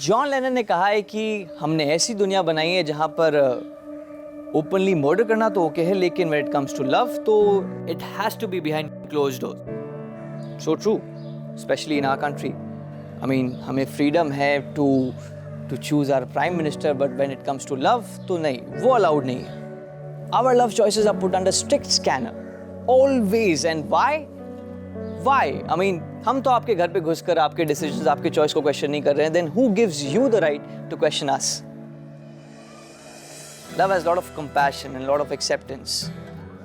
John Lennon ने कहा है कि हमने ऐसी दुनिया बनाई है जहां पर ओपनली मर्डर करना तो ओके है, लेकिन when it comes to love तो it has to be behind closed doors. So true, specially in our country. I mean, हमें फ्रीडम है to choose our prime minister, but when it comes to love तो नहीं, वो allowed नहीं है। Our love choices are put under strict scanner always. And why? I mean, हम तो आपके घर पे घुसकर आपके डिसीजंस, आपके चॉइस को क्वेश्चन नहीं कर रहे हैं। Then who gives you the right to question us? Love has a lot of compassion and a lot of acceptance,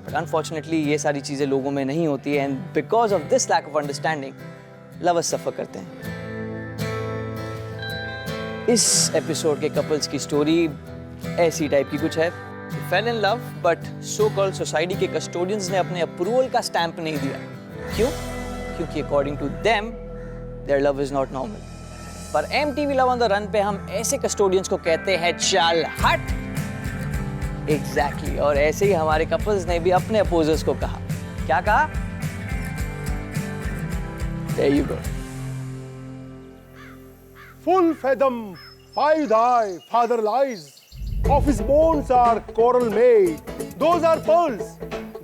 but unfortunately ये सारी चीजें लोगों में नहीं होती है, and because of this lack of understanding, lovers suffer करते हैं। इस एपिसोड के कपल्स की स्टोरी ऐसी टाइप की कुछ है। They fell in love, but so-called society के custodians ने अपने अप्रूवल का स्टैंप नहीं दिया। क्यों? क्योंकि according to them their love is not normal. पर MTV love on the run पे हम ऐसे कस्टोडियंस को कहते हैं चल हट। एग्जैक्टली, और ऐसे ही हमारे कपल्स ने भी अपने अपोजर्स को कहा। क्या कहा? There you go. Full fathom, 5 eye, father lies. Of his bones are coral made. Those are pearls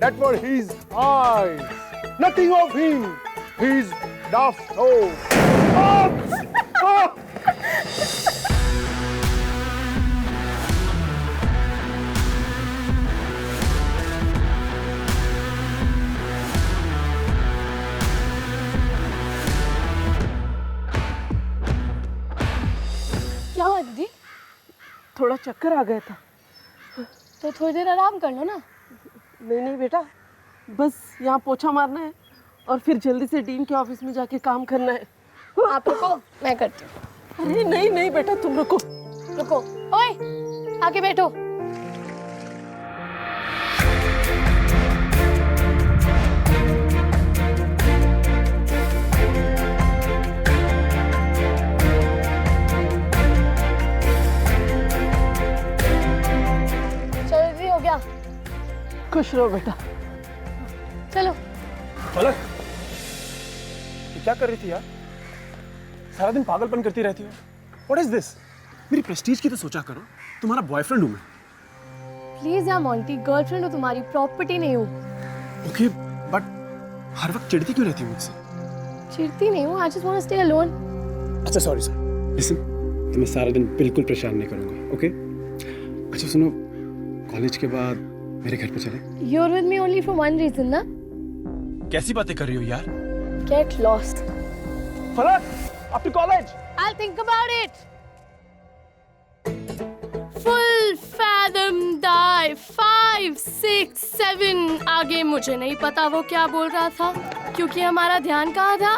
that were his eyes. Nothing of him. He's daft so. क्या हुआ दीदी? थोड़ा चक्कर आ गया था। तो थोड़ी देर आराम कर लो ना। नहीं नहीं बेटा, बस यहाँ पोछा मारना है और फिर जल्दी से डीन के ऑफिस में जाके काम करना है। आप रुको, मैं करती हूँ। अरे नहीं नहीं बेटा, तुम रुको। रुको, ओए, आके बैठो। चलो दीदी, हो गया। खुश रहो बेटा। चलो। पलक, ये क्या कर रही थी यार? सारा दिन पागलपन करती रहती हो। What is this? मेरी प्रेस्टीज की तो सोचा करो। तुम्हारा बॉयफ्रेंड हूँ मैं। प्लीज यार मॉन्टी, गर्लफ्रेंड हो तुम्हारी, प्रॉपर्टी नहीं हूँ। ओके, बट हर वक्त चिढ़ती क्यों रहती हो मुझसे? चिढ़ती नहीं हूँ, I just want to stay alone. अच्छा सॉरी सर। लिसन, तुम्हें सारा दिन बिल्कुल परेशान नहीं करूँगा, ओके? अच्छा सुनो, कॉलेज के बाद मेरे घर पे चले? You're with me only for one reason, ना? कैसी बातें कर रही हो यार? Get lost. फलक, अपनी college. I'll think about it. Full fathom die 5, 6, 7 आगे मुझे नहीं पता वो क्या बोल रहा था, क्योंकि हमारा ध्यान कहाँ था?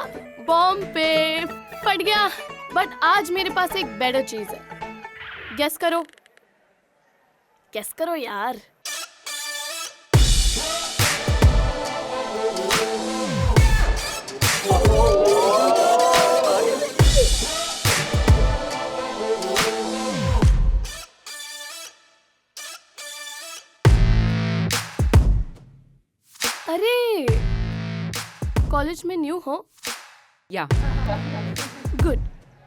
बॉम्ब पे। फट गया। बट आज मेरे पास एक बेटर चीज है। गेस करो, गेस करो यार। अरे, कॉलेज में न्यू हो? या गुड।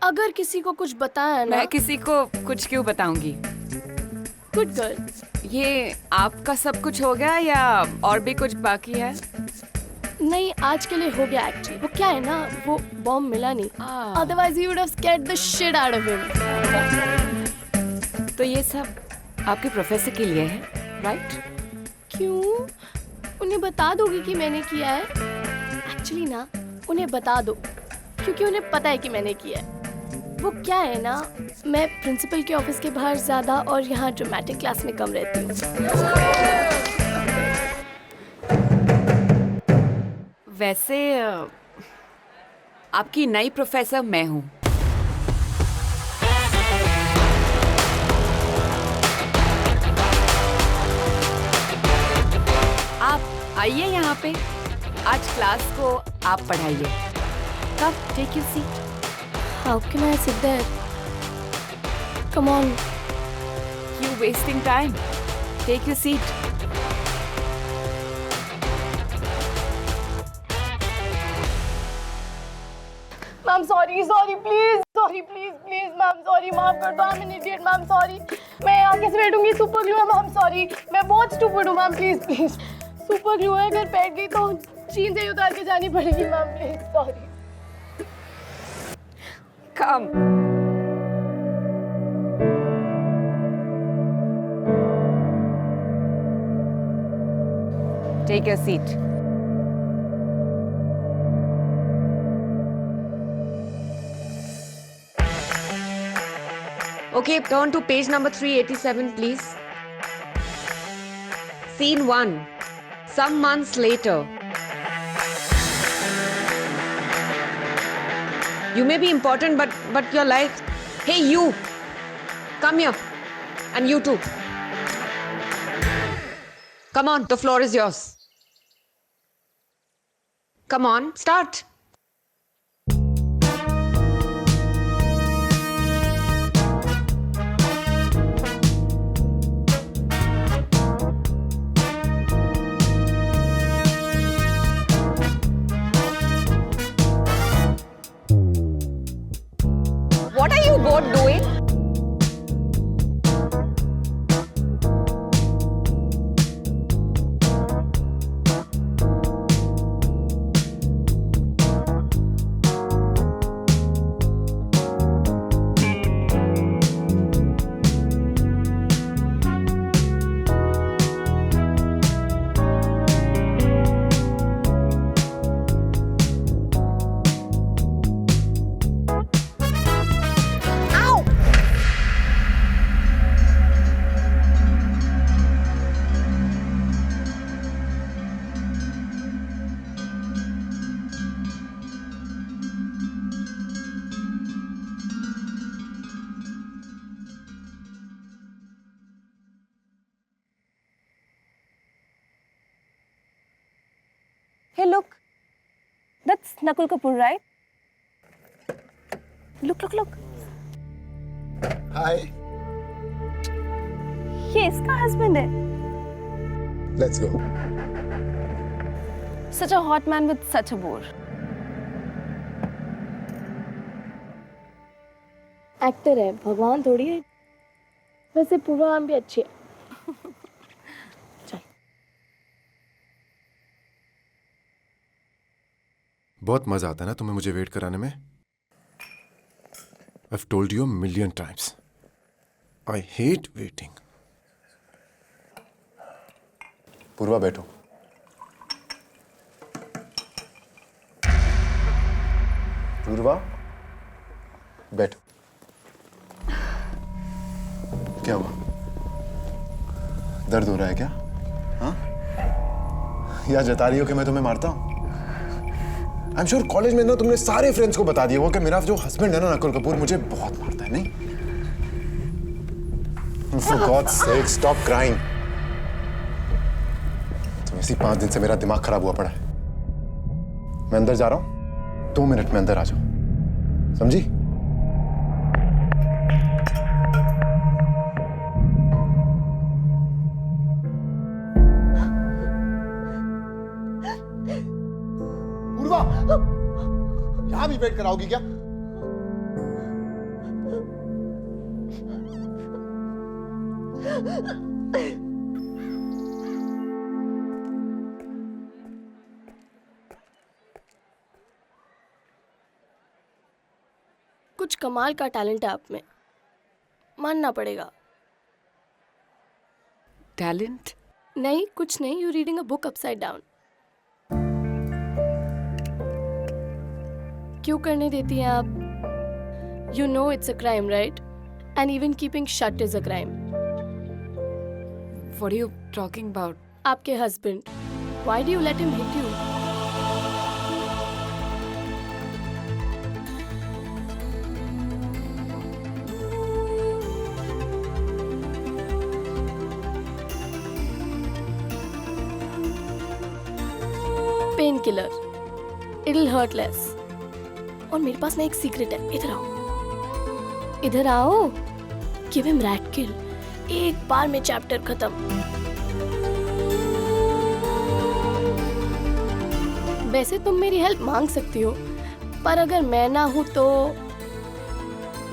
अगर किसी को कुछ बताया ना। मैं किसी को कुछ क्यों बताऊंगी? Good girl. ये आपका सब कुछ हो गया या और भी कुछ बाकी है? नहीं, आज के लिए हो गया एक्चुअली। वो क्या है ना, वो बॉम्ब मिला नहीं, otherwise he would have scared the shit out of him. तो ये सब आपके प्रोफेसर के लिए है, राइट? क्यों? उन्हें बता दोगी कि मैंने किया है? एक्चुअली ना, उन्हें बता दो, क्योंकि उन्हें पता है कि मैंने किया है। वो क्या है ना, मैं प्रिंसिपल के ऑफिस के बाहर ज्यादा और यहाँ ड्रामेटिक क्लास में कम रहती हूँ। वैसे आपकी नई प्रोफेसर मैं हूँ। आप आइए यहाँ पे, आज क्लास को आप पढ़ाइए। Come, take your seat. How can I sit there? Come on. You wasting time. Take your seat. Ma'am, sorry, please. Sorry please please ma'am sorry माफ कर दो, I am an idiot ma'am sorry. मैं यहाँ कैसे बैठूंगी, super glue है ma'am sorry, मैं बहुत stupid हूँ ma'am please please. Super glue है, अगर बैठ गई तो जीन से ही उतार के जानी पड़ेगी ma'am please sorry. Come. Take your seat. Okay, turn to page number 387, please. Scene 1. Some months later. You may be important, but your life. Hey, you! Come here. And you too. Come on, the floor is yours. Come on, start. What are you both doing? Hey, look. That's Nakul Kapoor, right? Look, look, look. Hi. ये इसका husband है. Let's go. Such a hot man with such a bore. Actor है, भगवान थोड़ी है. वैसे पूरा आम भी अच्छी है. बहुत मजा आता है ना तुम्हें मुझे वेट कराने में. I've told you a million times. I hate waiting. पूर्वा बैठो. पूर्वा बैठो. क्या हुआ? दर्द हो रहा है क्या? हाँ? या जता रही हो कि मैं तुम्हें मारता हूं? आई एम श्योर कॉलेज में ना तुमने सारे फ्रेंड्स को बता दिया होगा कि मेरा जो हस्बैंड है ना नकुल कपूर मुझे बहुत मारता है, नहीं? For God's sake, stop crying. तो इसी 5 दिन से मेरा दिमाग खराब हुआ पड़ा है. मैं अंदर जा रहा हूं, 2 मिनट में अंदर आ जाओ, समझी? यहां भी वेट कराओगी क्या? कुछ कमाल का टैलेंट है आप में, मानना पड़ेगा. Talent? नहीं, कुछ नहीं. You reading a book upside down. क्यों करने देती हैं आप? You know it's a crime, right? And even keeping shut is a crime. What are you talking about? आपके husband. Why do you let him hit you? Painkiller. It'll hurt less. और मेरे पास ना एक सीक्रेट है. इधर आओ, इधर आओ. Give him rat kill. एक बार में चैप्टर खत्म. वैसे तुम मेरी हेल्प मांग सकती हो, पर अगर मैं ना हूं तो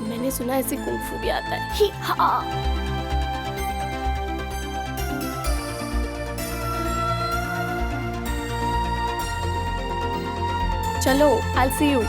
मैंने सुना ऐसे कुंग-फू भी आता है। ही हा। चलो, I'll see you.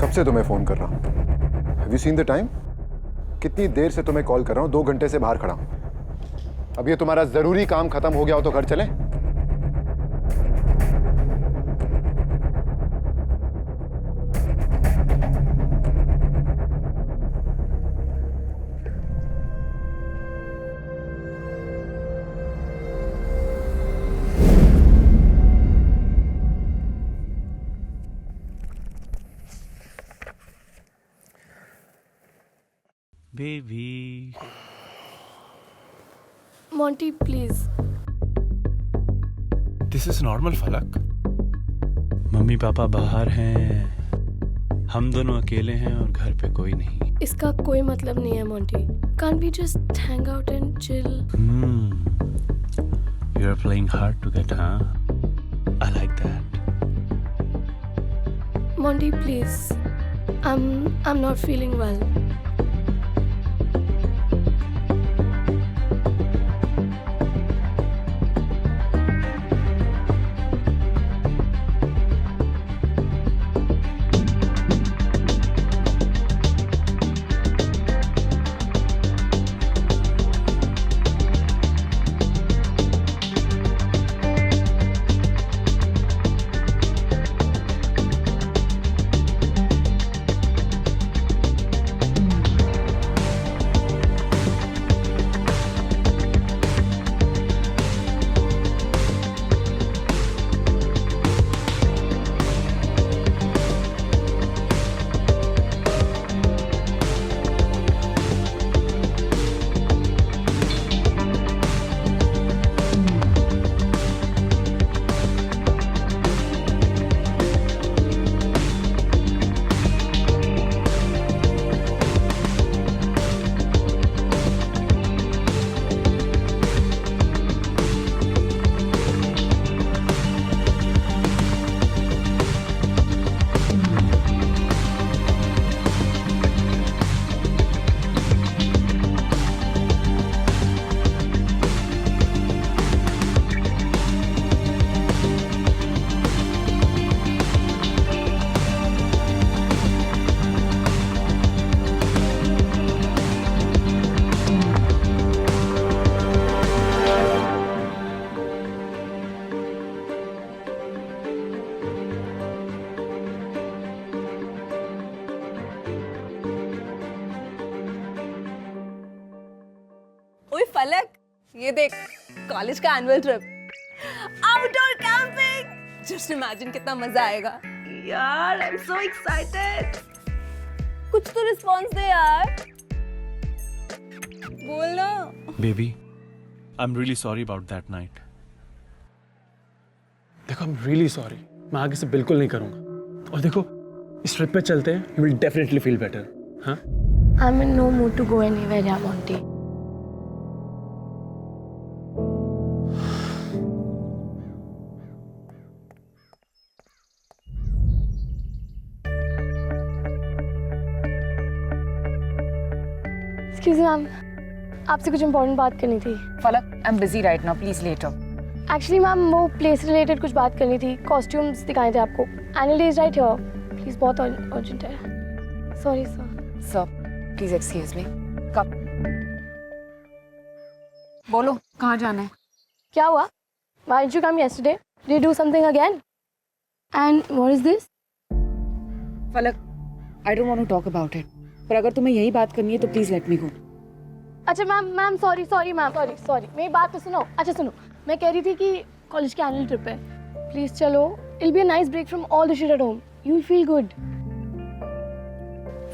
कब से तुम्हें फोन कर रहा हूं? Have you seen the time? कितनी देर से तुम्हें कॉल कर रहा हूं? 2 घंटे से बाहर खड़ा हूं। अब ये तुम्हारा जरूरी काम खत्म हो गया हो तो घर चलें? Baby. Monty, please. This is normal, फलक। मम्मी पापा बाहर हैं, हम दोनों अकेले हैं और घर पे कोई नहीं। इसका कोई मतलब नहीं है Monty. Can't we just hang out and chill? You're playing hard to get, huh? I like that. Monty, please. I'm not feeling well. फलक, ये देख कॉलेज का annual trip, outdoor camping. Just imagine कितना मजा आएगा यार। I am so excited. कुछ तो रिस्पॉन्स दे यार, बोल ना। Baby, I am really sorry about that night. देखो, आई एम रियली सॉरी। मैं आगे से बिल्कुल नहीं करूंगा। और देखो, इस ट्रिप पे चलते हैं, you will definitely feel better. हाँ, I'm in no mood to go anywhere, yeah, Monty. Excuse me, ma'am, आपसे कुछ इम्पोर्टेंट बात करनी थी। Falak, I am busy right now, please later. Actually ma'am, वो प्लेस रिलेटेड कुछ बात करनी थी। कॉस्ट्यूम्स दिखाए थे आपको। Annual day is right here, please, बहुत अर्जेंट है। Sorry sir. Sir, please excuse me. कब? बोलो, कहाँ जाना है? क्या हुआ? Why didn't you come yesterday? Did you do something again? And what is this? Falak, I don't want to talk about it, पर अगर तुम्हें यही बात करनी है तो प्लीज लेट मी गो। अच्छा मैम, सॉरी मैम, सॉरी, मेरी बात तो सुनो। अच्छा सुनो, मैं कह रही थी कि कॉलेज की एनुअल ट्रिप है, प्लीज चलो। It'll be a nice break from all the shit at home. You'll feel good.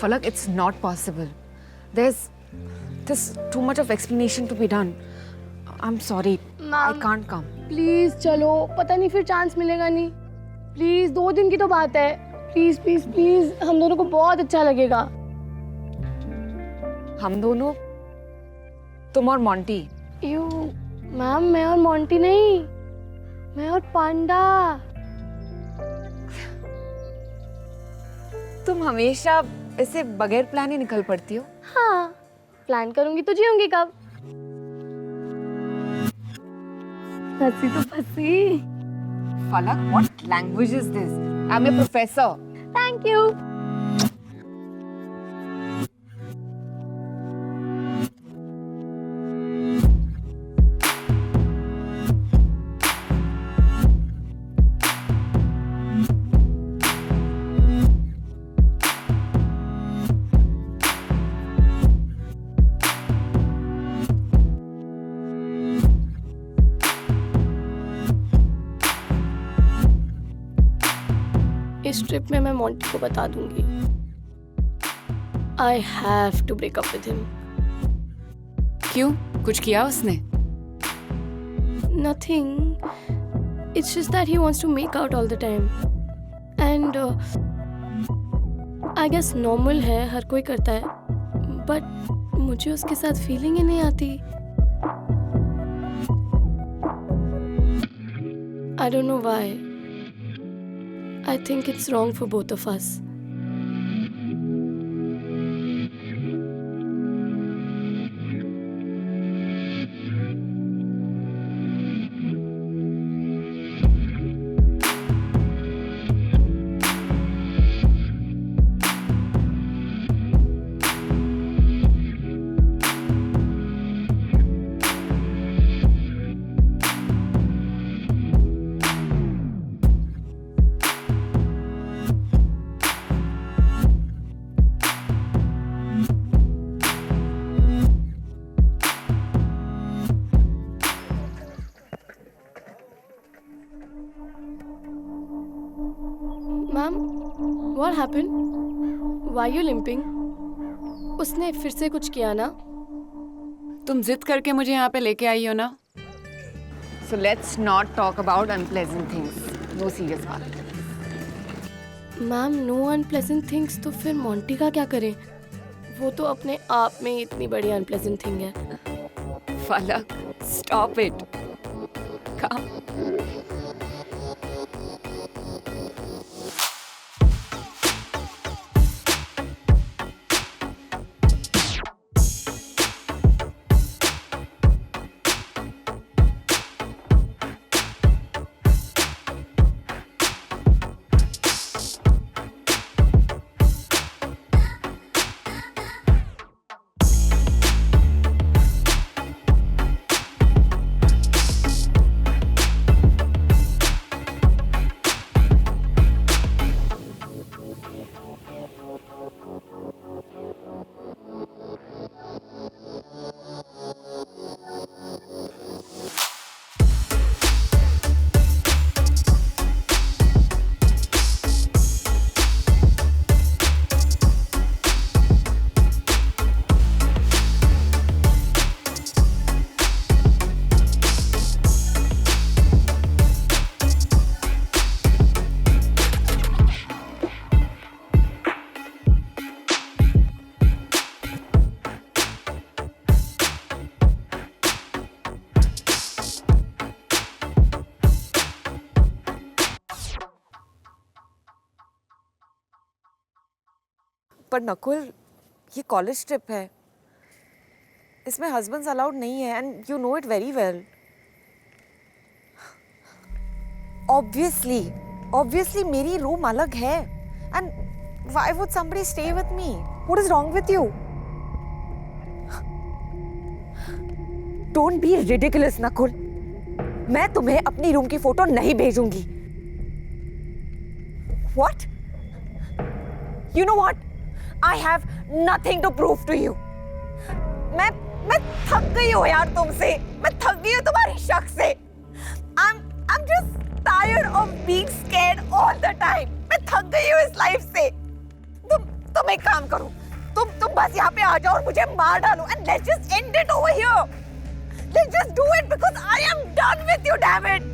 Falak, it's not possible. There's too much of explanation to be done. I'm sorry. I can't come. Please चलो, पता नहीं फिर chance मिलेगा नहीं। Please, 2 दिन की तो बात है। प्लीज प्लीज प्लीज, हम दोनों को बहुत अच्छा लगेगा। हम दोनों? तुम और मॉन्टी? यू मैम, मैं और मॉन्टी नहीं, मैं और पांडा। तुम हमेशा ऐसे बगैर प्लान ही निकल पड़ती हो। हाँ, प्लान करूंगी तो जीऊंगी कब? हंसी तो फंसी। Falak, what language is this? I'm a professor. Thank you. इस ट्रिप में मैं मॉन्टी को बता दूंगी। I have to break up with him. क्यों? कुछ किया उसने? Nothing. It's just that he wants to make out all the time. And I guess normal है, हर कोई करता है। But मुझे उसके साथ फीलिंग ही नहीं आती। I don't know why. I think it's wrong for both of us. Ma'am, what happened? Why are you limping? उसने फिर से कुछ किया ना? तुम जिद करके मुझे यहाँ पे लेके आई हो ना? So let's not talk about unpleasant things. No serious बात। मैम, no unpleasant things तो फिर मॉन्टी का क्या करें? वो तो अपने आप में इतनी बड़ी unpleasant thing है। Falak, stop it. Come. पर नकुल, ये कॉलेज ट्रिप है, इसमें हस्बैंड्स अलाउड नहीं है and you know it very well. Obviously मेरी रूम अलग है and why would somebody stay with me? What is wrong with you? Don't be ridiculous Nakul. मैं तुम्हें अपनी रूम की फोटो नहीं भेजूंगी. What? You know what? I have nothing to prove to you. मैं थक गई हूँ यार तुमसे. मैं थक गई हूँ तुम्हारी शक से. I'm just tired of being scared all the time. मैं थक गई हूँ इस लाइफ से. तुम एक काम करो. तुम बस यहाँ पे आ जाओ और मुझे मार डालो and let's just end it over here. Let's just do it because I am done with you, damn it.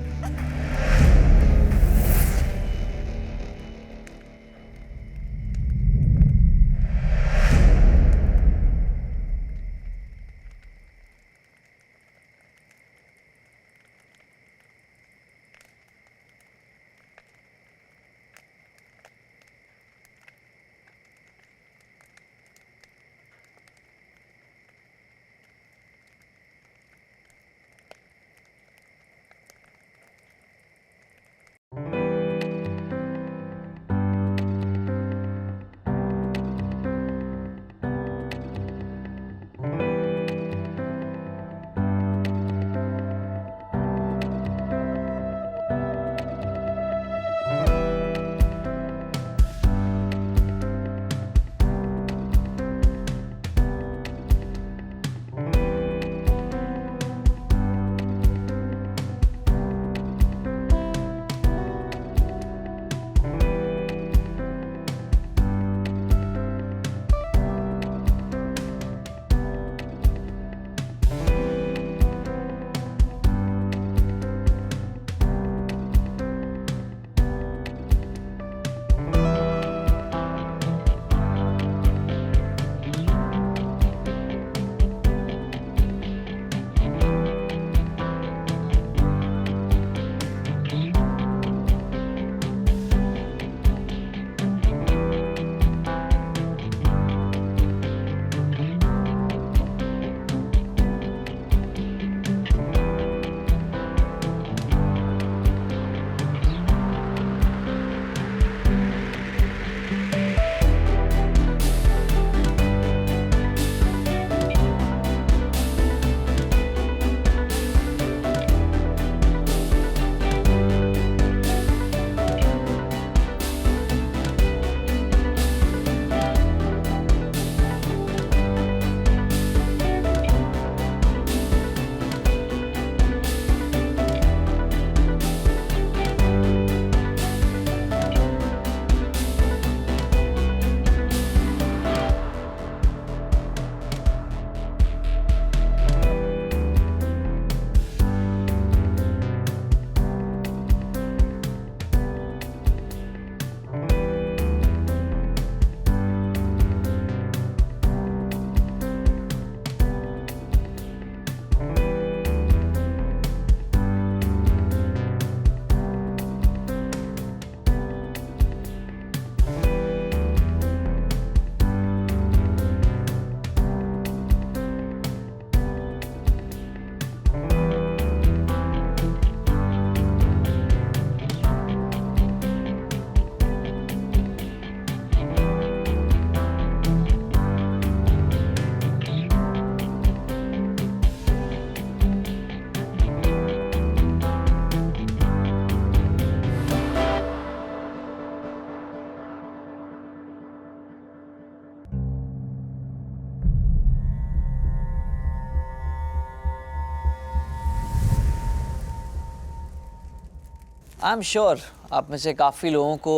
I am sure आप में से काफ़ी लोगों को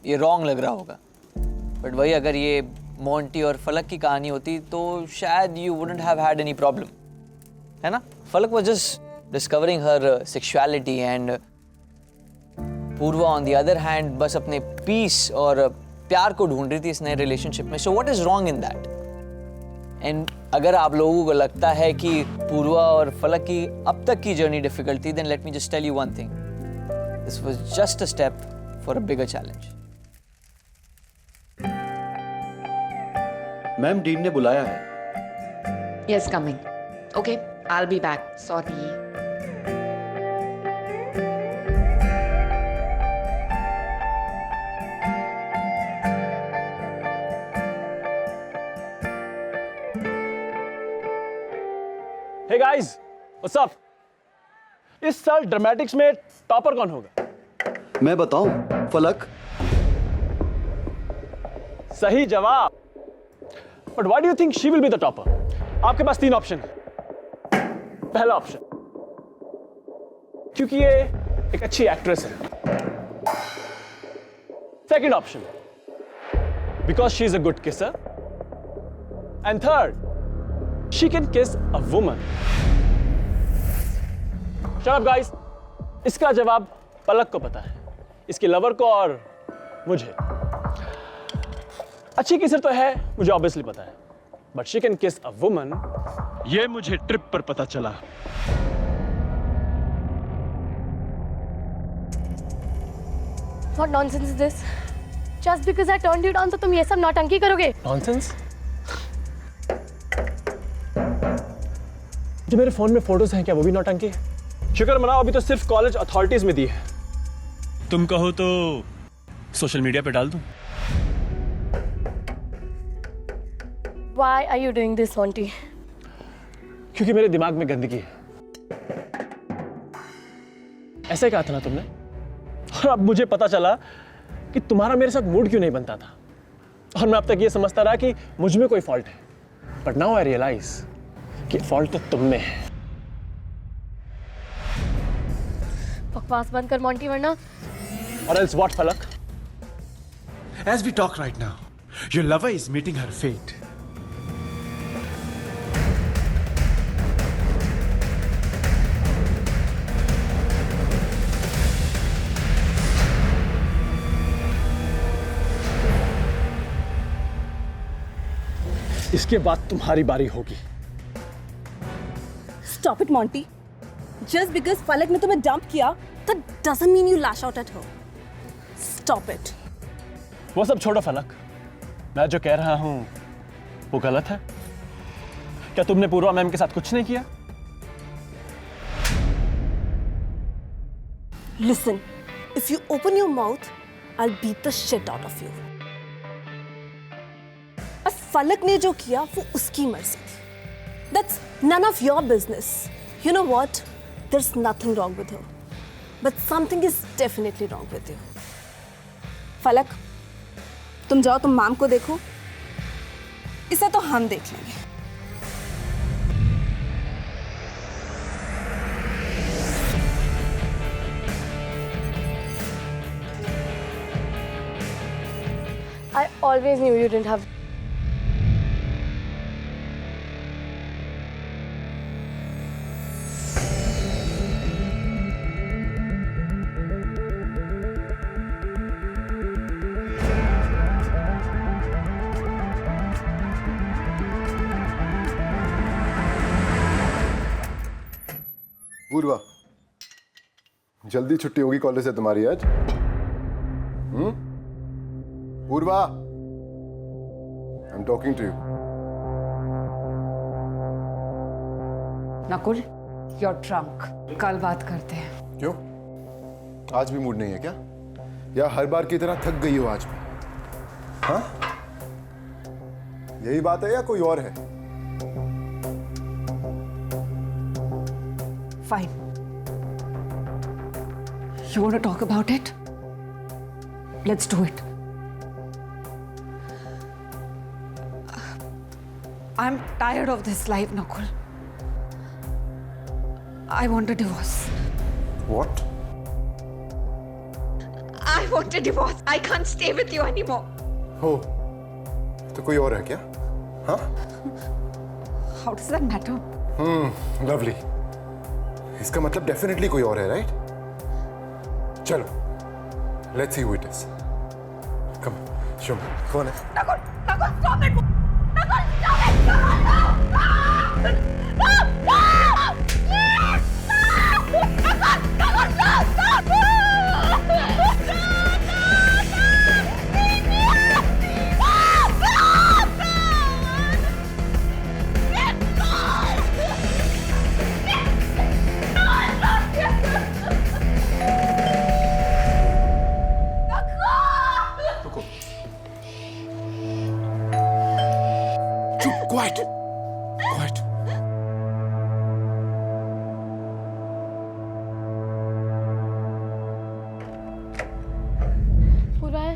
ये रॉन्ग लग रहा होगा, बट वही अगर ये मोंटी और फलक की कहानी होती तो शायद you wouldn't have had any problem, है ना? फलक was just discovering her sexuality and Purva on the other hand बस अपने पीस और प्यार को ढूंढ रही थी इस नए रिलेशनशिप में. So what is wrong in that? And अगर आप लोगों को लगता है कि पूर्वा और फलक की अब तक की जर्नी डिफिकल्ट थी, then let me just tell you one thing. This was just a step for a bigger challenge. Ma'am dean ने बुलाया है। Yes, coming. Okay, I'll be back. Sorry. Hey guys, what's up? इस साल dramatics में topper कौन होगा? मैं बताऊं, फलक। सही जवाब। But why do you think she will be the topper? आपके पास 3 ऑप्शन है। पहला ऑप्शन, क्योंकि ये एक अच्छी एक्ट्रेस है। Second option, because she is a good kisser. And third, she can kiss a woman. Shut up guys. इसका जवाब पलक को पता है, इसके लवर को और मुझे। अच्छी किसर तो है, मुझे ऑब्वियसली पता है, बट शी कैन किस अ वुमन, ये मुझे ट्रिप पर पता चला। What nonsense is this? Just because I turned you down तो तुम ये सब नौटंकी करोगे? नॉनसेंस? जो मेरे फोन में फोटोज हैं, क्या वो भी नौटंकी है? शुक्र मनाओ, अभी तो सिर्फ कॉलेज अथॉरिटीज में दी है। तुम कहो तो सोशल मीडिया पे डाल दूं। Why are you doing this, Monty? क्योंकि मेरे दिमाग में गंदगी है। ऐसे कहा था ना तुमने, और अब मुझे पता चला कि तुम्हारा मेरे साथ मूड क्यों नहीं बनता था, और मैं अब तक ये समझता रहा कि मुझ में कोई फॉल्ट है, बट नाउ आई रियलाइज कि फॉल्ट तो तुम में है। बकवास बंद कर मॉन्टी, वरना और एल्स व्हाट फलक? As we talk right now, your lover is meeting her fate. इसके बाद तुम्हारी बारी होगी। Stop it, Monty. Just because फलक ने तुम्हें डंप किया, that doesn't mean you lash out at her. Stop it. वो सब छोड़ो फलक, मैं जो कह रहा हूं वो गलत है? क्या तुमने पूर्वा मैम के साथ कुछ नहीं किया? Listen, if you open your mouth, I'll beat the shit out of you. और फलक ने जो किया वो उसकी मर्जी थी. That's none of your business. You know what? There's nothing wrong with her. But something is definitely wrong with you. फलक, तुम जाओ, तुम मैम को देखो. इसे तो हम देख लेंगे. I always knew you didn't have. पूर्वा, जल्दी छुट्टी होगी कॉलेज से तुम्हारी आज? Purva, I am talking to you. Nakul, you're drunk. कल बात करते हैं। क्यों? आज भी मूड नहीं है क्या? या हर बार की तरह थक गई हो आज भी? हाँ? यही बात है या कोई और है? Fine. You want to talk about it? Let's do it. I'm tired of this life, Nakul. I want a divorce. What? I want a divorce. I can't stay with you anymore. हो, तो कोई और है क्या? हाँ? How does that matter? Lovely. इसका मतलब definitely कोई और है, राइट? चलो, let's see who it is. Come, show मी, कौन है? Nakul, stop it! Nakul, stop it! No! Quite quite. पूरा है।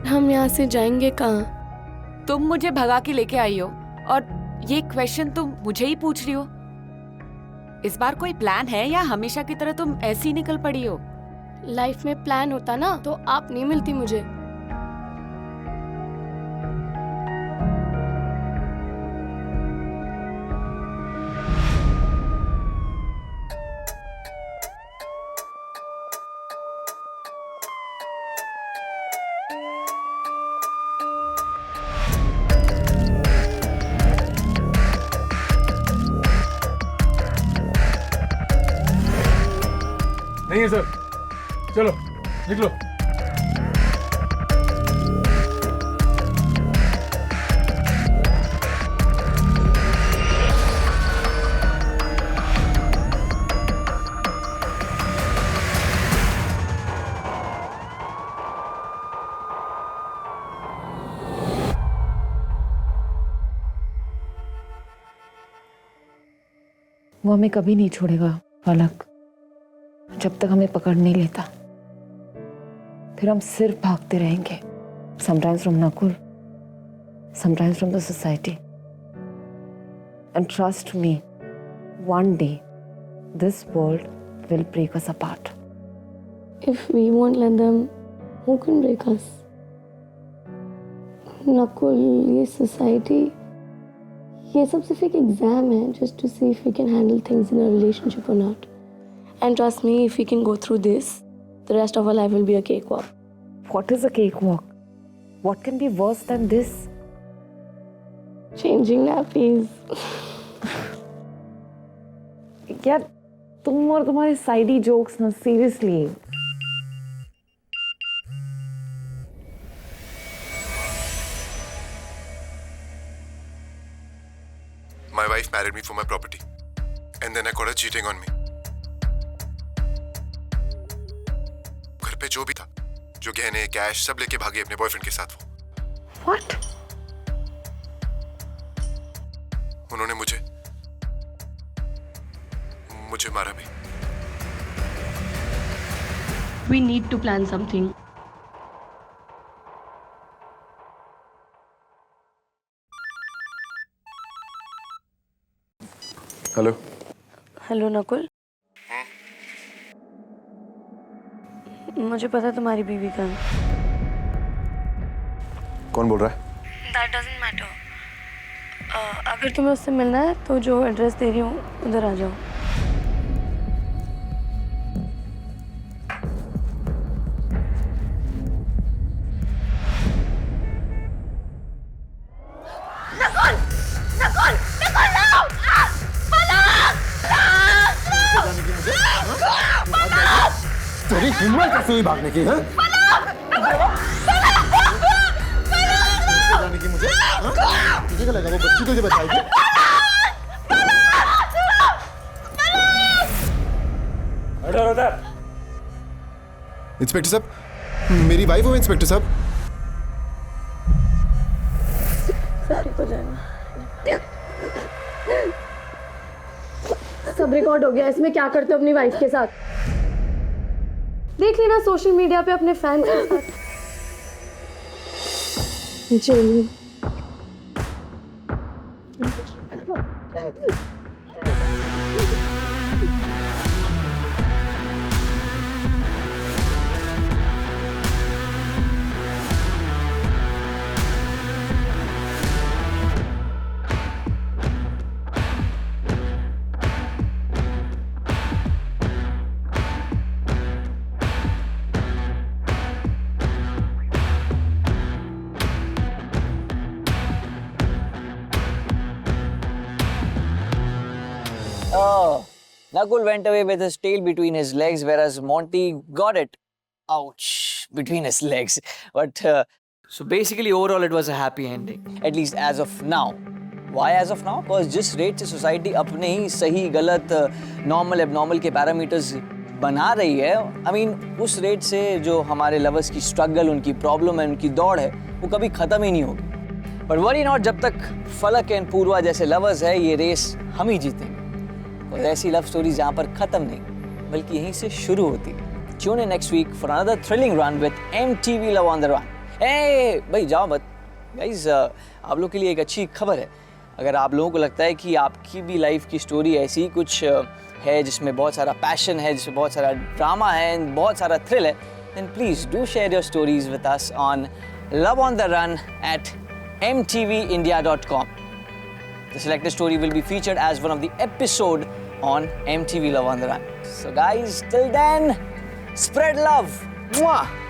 हम यहाँ से जाएंगे कहाँ? तुम मुझे भगा के लेके आई हो और ये क्वेश्चन तुम मुझे ही पूछ रही हो। इस बार कोई प्लान है या हमेशा की तरह तुम ऐसी ही निकल पड़ी हो? लाइफ में प्लान होता ना तो आप नहीं मिलती मुझे। नहीं है सर, चलो निकलो। वो हमें कभी नहीं छोड़ेगा पलक, जब तक हमें पकड़ नहीं लेता। फिर हम सिर्फ भागते रहेंगे, sometimes from Nakul, sometimes from the society. And trust me, one day this world will break us apart. If we won't let them, who can break us? Nakul, ये सोसाइटी, ये सब सिर्फ एक एग्जाम है, just to see if we can handle things in a relationship or not. And trust me, if we can go through this, the rest of our life will be a cakewalk. What is a cakewalk? What can be worse than this? Changing nappies. यार तुम और तुम्हारे साइडी jokes ना, seriously. My wife married me for my property, and then I caught her cheating on me. घर पे जो भी था, जो गहने, कैश सब लेके भागी अपने बॉयफ्रेंड के साथ वो। What? उन्होंने मुझे मारा भी। We need to plan something. Hello. Hello Nakul. मुझे पता है तुम्हारी बीवी का है। कौन बोल रहा है? That doesn't matter. अगर तुम्हें उससे मिलना है तो जो एड्रेस दे रही हूँ उधर आ जाओ। तेरी हिम्मत कैसे हुई भागने की? है जाने की मुझे? तुझे क्या लगा वो बच्ची तुझे बचाएगी? इंस्पेक्टर साहब, मेरी वाइफ हो इंस्पेक्टर साहब। सब रिकॉर्ड हो गया, इसमें क्या करते हो अपनी वाइफ के साथ? देख लेना सोशल मीडिया पे अपने फैंस के साथ। चलिए Oh, Nakul went away with his tail between his legs, whereas Monty got it, ouch, between his legs. But so basically, overall, it was a happy ending, at least as of now. Why as of now? Because जिस rate से society अपने ही सही गलत normal abnormal के parameters बना रही है, I mean, उस रेट से जो हमारे लवर्स की स्ट्रगल, उनकी प्रॉब्लम है, उनकी दौड़ है, वो कभी खत्म ही नहीं होगी. बट वरी नॉट, जब तक फलक एंड पूर्वा जैसे लवर्स है, ये रेस हम ही जीतेंगे. और ऐसी लव स्टोरीज यहाँ पर खत्म नहीं, बल्कि यहीं से शुरू होती है. Tune in next week for another thrilling run with MTV love on the run. ए भाई जाओ मत गाइस, आप लोग के लिए एक अच्छी खबर है. अगर आप लोगों को लगता है कि आपकी भी लाइफ की स्टोरी ऐसी कुछ है जिसमें बहुत सारा पैशन है, जिसमें बहुत सारा ड्रामा है, बहुत सारा थ्रिल है, then please do share your stories with us on Love on the Run at mtvindia.com. The selected story will be featured as one of the episode on MTV Love on the Run. So guys, till then, spread love. Mwah!